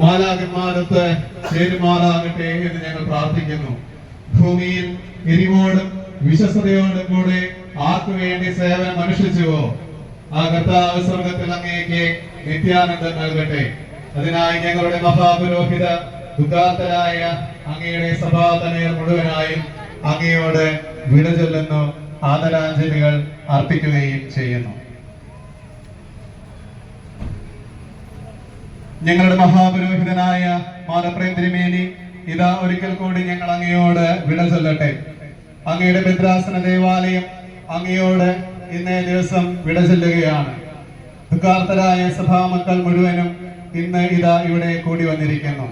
മാലാഖന്മാരത്ത് ചേരുമാറാകട്ടെ എന്ന് ഞങ്ങൾ പ്രാർത്ഥിക്കുന്നു. ഭൂമിയിൽ എരിവോടും വിശ്വസ്തയോടും കൂടെ ആർക്കു വേണ്ടി സേവനം അനുഷ്ഠിച്ചുവോ ആ കർത്താവ് സ്വർഗത്തിൽ അങ്ങേക്ക് നിത്യാനന്ദം നൽകട്ടെ. അതിനായി ഞങ്ങളുടെ മഹാപുരോഹിത ദുഃഖാർത്തരായ അങ്ങയുടെ സഭാതനയർ മുഴുവനായും അങ്ങയോട് വിട ചൊല്ലുന്നു, ആദരാഞ്ജലികൾ അർപ്പിക്കുകയും ചെയ്യുന്നു. ഞങ്ങളുടെ മഹാപുരോഹിതനായ മാലപ്രേം തിരുമേനി ഇതാ ഒരിക്കൽ കൂടി ഞങ്ങൾ അങ്ങയോട് വിട ചൊല്ലട്ടെ. അങ്ങയുടെ ഭദ്രാസന ദേവാലയം അങ്ങയോട് ഇന്നേ ദിവസം വിട ചൊല്ലുകയാണ്. ദുഃഖാർത്തരായ സഭാമക്കൾ മുഴുവനും ഇന്ന് ഇതാ ഇവിടെ കൂടി വന്നിരിക്കുന്നു.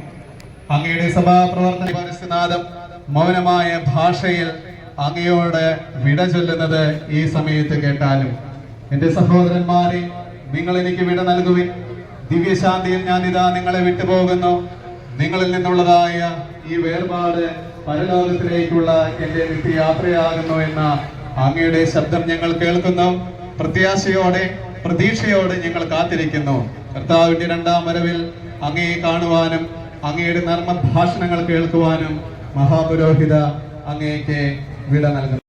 അങ്ങയുടെ സഭാപ്രവർത്തന പരിസ്ഥിതിനാഥം മൗനമായ ഭാഷയിൽ അങ്ങയോട് വിട ചൊല്ലുന്നത് ഈ സമയത്ത് കേട്ടാലും, എന്റെ സഹോദരന്മാരെ, നിങ്ങൾ എനിക്ക് വിട നൽകുവിൻ. ദിവ്യശാന്തിയിൽ ഞാൻ ഇതാ നിങ്ങളെ വിട്ടുപോകുന്നു. നിങ്ങളിൽ നിന്നുള്ളതായ ഈ വേർപാട് പരലോകത്തിലേക്കുള്ള എന്റെ നിത്യയാത്രയാകുന്നു എന്ന അങ്ങയുടെ ശബ്ദം ഞങ്ങൾ കേൾക്കുന്നു. പ്രത്യാശയോടെ പ്രതീക്ഷയോടെ ഞങ്ങൾ കാത്തിരിക്കുന്നു. കർത്താവിന്റെ രണ്ടാം വരവിൽ അങ്ങയെ കാണുവാനും അങ്ങയുടെ നർമ്മ ഭാഷണങ്ങൾ കേൾക്കുവാനും മഹാപുരോഹിത അങ്ങേക്ക് വിട നൽകുന്നു.